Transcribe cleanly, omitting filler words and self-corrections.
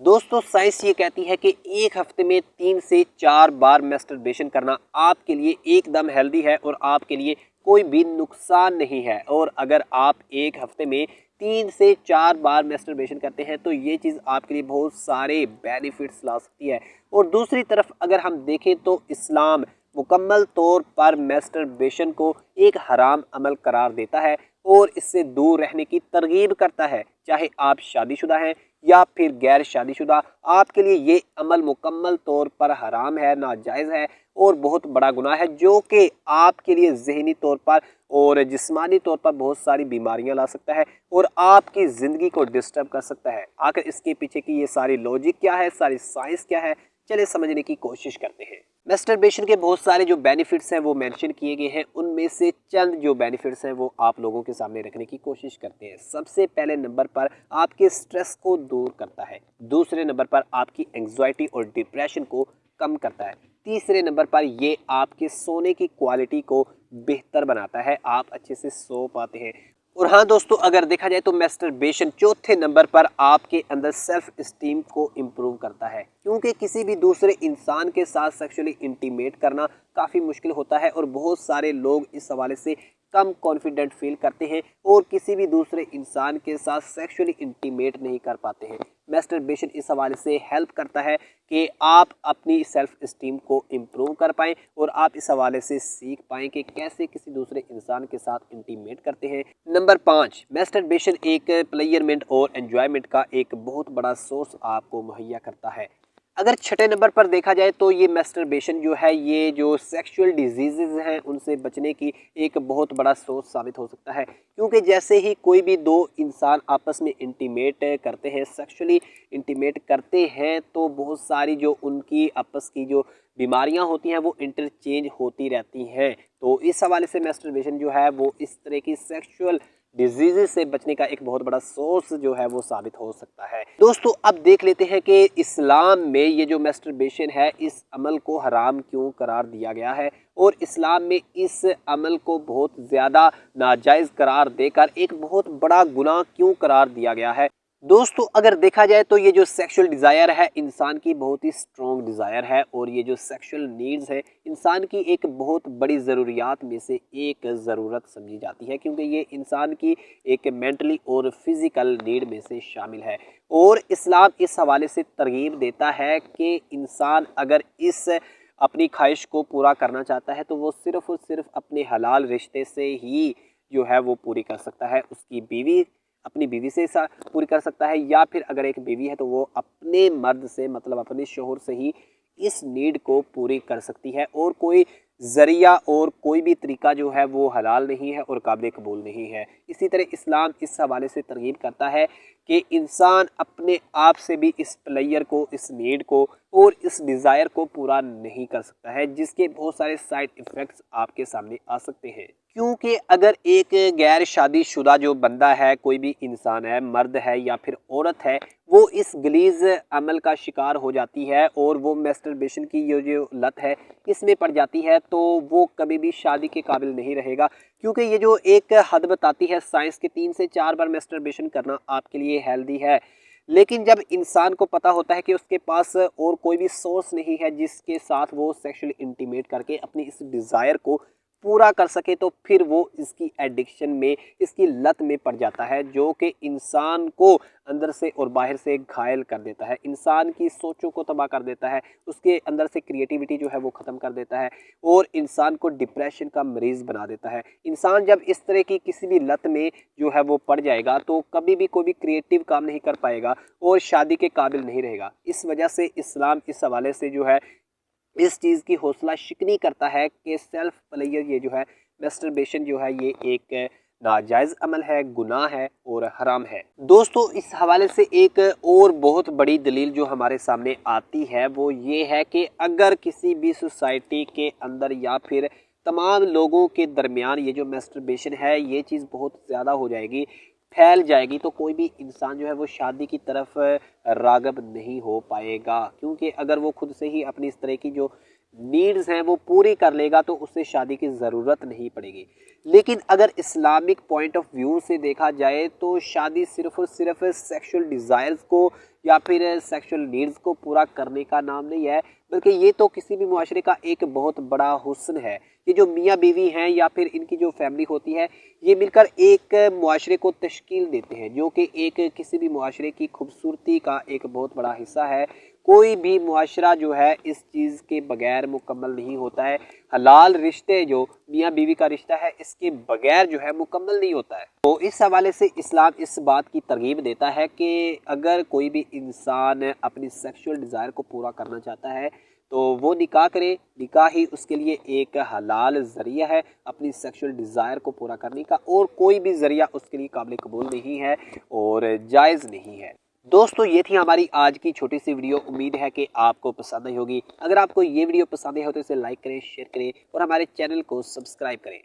दोस्तों साइंस ये कहती है कि एक हफ्ते में 3 से 4 बार मैस्टरबेशन करना आपके लिए एकदम हेल्दी है और आपके लिए कोई भी नुकसान नहीं है। और अगर आप एक हफ्ते में 3 से 4 बार मैस्टरबेशन करते हैं तो ये चीज़ आपके लिए बहुत सारे बेनिफिट्स ला सकती है। और दूसरी तरफ अगर हम देखें तो इस्लाम मुकम्मल तौर पर मैस्टरबेशन को एक हराम अमल करार देता है और इससे दूर रहने की तरगीब करता है। चाहे आप शादीशुदा हैं या फिर गैर शादीशुदा, आपके लिए ये अमल मुकम्मल तौर पर हराम है, नाजायज़ है और बहुत बड़ा गुनाह है, जो कि आपके लिए ज़हनी तौर पर और जिस्मानी तौर पर बहुत सारी बीमारियां ला सकता है और आपकी ज़िंदगी को डिस्टर्ब कर सकता है। आखिर इसके पीछे की ये सारी लॉजिक क्या है, सारी साइंस क्या है, चलिए समझने की कोशिश करते हैं। मैस्टरबेशन के बहुत सारे जो बेनिफिट्स हैं वो मेंशन किए गए हैं, उनमें से चंद जो बेनिफिट्स हैं वो आप लोगों के सामने रखने की कोशिश करते हैं। सबसे पहले नंबर पर आपके स्ट्रेस को दूर करता है। दूसरे नंबर पर आपकी एंग्जाइटी और डिप्रेशन को कम करता है। तीसरे नंबर पर ये आपके सोने की क्वालिटी को बेहतर बनाता है, आप अच्छे से सो पाते हैं। और हाँ दोस्तों, अगर देखा जाए तो मैस्टरबेशन चौथे नंबर पर आपके अंदर सेल्फ स्टीम को इम्प्रूव करता है, क्योंकि किसी भी दूसरे इंसान के साथ सेक्सुअली इंटीमेट करना काफ़ी मुश्किल होता है और बहुत सारे लोग इस हवाले से कम कॉन्फिडेंट फील करते हैं और किसी भी दूसरे इंसान के साथ सेक्सुअली इंटीमेट नहीं कर पाते हैं। मैस्टरबेशन इस हवाले से हेल्प करता है कि आप अपनी सेल्फ स्टीम को इम्प्रूव कर पाएँ और आप इस हवाले से सीख पाएँ कि कैसे किसी दूसरे इंसान के साथ इंटीमेट करते हैं। नंबर 5, मैस्टरबेशन एक प्लेयरमेंट और एंजॉयमेंट का एक बहुत बड़ा सोर्स आपको मुहैया करता है। अगर छठे नंबर पर देखा जाए तो ये मैस्टरबेशन जो है, ये जो सेक्सुअल डिजीज़ हैं उनसे बचने की एक बहुत बड़ा सोर्स साबित हो सकता है, क्योंकि जैसे ही कोई भी दो इंसान आपस में इंटीमेट करते हैं, सेक्सुअली इंटीमेट करते हैं, तो बहुत सारी जो उनकी आपस की जो बीमारियां होती हैं वो इंटरचेंज होती रहती हैं। तो इस हवाले से मैस्टरबेशन जो है वो इस तरह की सेक्सुअल डिजीज़ से बचने का एक बहुत बड़ा सोर्स जो है वो साबित हो सकता है। दोस्तों अब देख लेते हैं कि इस्लाम में ये जो मैस्टरबेशन है इस अमल को हराम क्यों करार दिया गया है और इस्लाम में इस अमल को बहुत ज़्यादा नाजायज़ करार देकर एक बहुत बड़ा गुनाह क्यों करार दिया गया है। दोस्तों अगर देखा जाए तो ये जो सेक्सुअल डिज़ायर है इंसान की बहुत ही स्ट्रॉन्ग डिज़ायर है और ये जो सेक्सुअल नीड्स है इंसान की एक बहुत बड़ी ज़रूरियात में से एक ज़रूरत समझी जाती है, क्योंकि ये इंसान की एक मेंटली और फिज़िकल नीड में से शामिल है। और इस्लाम इस हवाले से तरगीब देता है कि इंसान अगर इस अपनी ख्वाहिश को पूरा करना चाहता है तो वो सिर्फ़ और सिर्फ अपने हलाल रिश्ते से ही जो है वो पूरी कर सकता है। उसकी बीवी अपनी बीवी से पूरी कर सकता है, या फिर अगर एक बीवी है तो वो अपने मर्द से मतलब अपने शोहर से ही इस नीड को पूरी कर सकती है और कोई ज़रिया और कोई भी तरीका जो है वो हलाल नहीं है और काबिल कबूल नहीं है। इसी तरह इस्लाम इस हवाले से तरगीब करता है कि इंसान अपने आप से भी इस प्लेयर को, इस नीड को और इस डिज़ायर को पूरा नहीं कर सकता है, जिसके बहुत सारे साइड इफ़ेक्ट्स आपके सामने आ सकते हैं। क्योंकि अगर एक गैर शादीशुदा जो बंदा है, कोई भी इंसान है, मर्द है या फिर औरत है, वो इस गलीज़ अमल का शिकार हो जाती है और वो मैस्टरबेशन की ये जो लत है इसमें पड़ जाती है, तो वो कभी भी शादी के काबिल नहीं रहेगा। क्योंकि ये जो एक हद बताती है साइंस के 3 से 4 बार मैस्टरबेशन करना आपके लिए हेल्दी है, लेकिन जब इंसान को पता होता है कि उसके पास और कोई भी सोर्स नहीं है जिसके साथ वो सेक्सुअली इंटीमेट करके अपनी इस डिज़ायर को पूरा कर सके, तो फिर वो इसकी एडिक्शन में, इसकी लत में पड़ जाता है, जो कि इंसान को अंदर से और बाहर से घायल कर देता है, इंसान की सोचों को तबाह कर देता है, उसके अंदर से क्रिएटिविटी जो है वो ख़त्म कर देता है और इंसान को डिप्रेशन का मरीज़ बना देता है। इंसान जब इस तरह की किसी भी लत में जो है वो पड़ जाएगा तो कभी भी कोई भी क्रिएटिव काम नहीं कर पाएगा और शादी के काबिल नहीं रहेगा। इस वजह से इस्लाम इस हवाले से जो है इस चीज़ की हौसला शिकनी करता है कि सेल्फ प्लेयर ये जो है मैस्टरबेशन जो है ये एक नाजायज़ अमल है, गुनाह है और हराम है। दोस्तों इस हवाले से एक और बहुत बड़ी दलील जो हमारे सामने आती है वो ये है कि अगर किसी भी सोसाइटी के अंदर या फिर तमाम लोगों के दरमियान ये जो मैस्टरबेशन है ये चीज़ बहुत ज़्यादा हो जाएगी, फैल जाएगी, तो कोई भी इंसान जो है वो शादी की तरफ राग़िब नहीं हो पाएगा। क्योंकि अगर वो खुद से ही अपनी इस तरह की जो नीड्स हैं वो पूरी कर लेगा तो उससे शादी की ज़रूरत नहीं पड़ेगी। लेकिन अगर इस्लामिक पॉइंट ऑफ व्यू से देखा जाए तो शादी सिर्फ और सिर्फ सेक्सुअल डिज़ायर्स को या फिर सेक्सुअल नीड्स को पूरा करने का नाम नहीं है, बल्कि ये तो किसी भी मुआशरे का एक बहुत बड़ा हुस्न है। ये जो मियाँ बीवी हैं या फिर इनकी जो फैमिली होती है, ये मिलकर एक मुआशरे को तश्कील देते हैं, जो कि एक किसी भी मुआशरे की खूबसूरती का एक बहुत बड़ा हिस्सा है। कोई भी मुआशरा जो है इस चीज़ के बगैर मुकम्मल नहीं होता है। हलाल रिश्ते जो मियाँ बीवी का रिश्ता है इसके बगैर जो है मुकम्मल नहीं होता है। तो इस हवाले से इस्लाम इस बात की तरगीब देता है कि अगर कोई भी इंसान अपनी सेक्सुअल डिज़ायर को पूरा करना चाहता है तो वो निकाह करे। निकाह ही उसके लिए एक हलाल ज़रिया है अपनी सेक्सुअल डिज़ायर को पूरा करने का, और कोई भी ज़रिया उसके लिए काबिल कबूल नहीं है और जायज़ नहीं है। दोस्तों, ये थी हमारी आज की छोटी सी वीडियो। उम्मीद है कि आपको पसंद आई होगी। अगर आपको ये वीडियो पसंद आई हो तो इसे लाइक करें, शेयर करें और हमारे चैनल को सब्सक्राइब करें।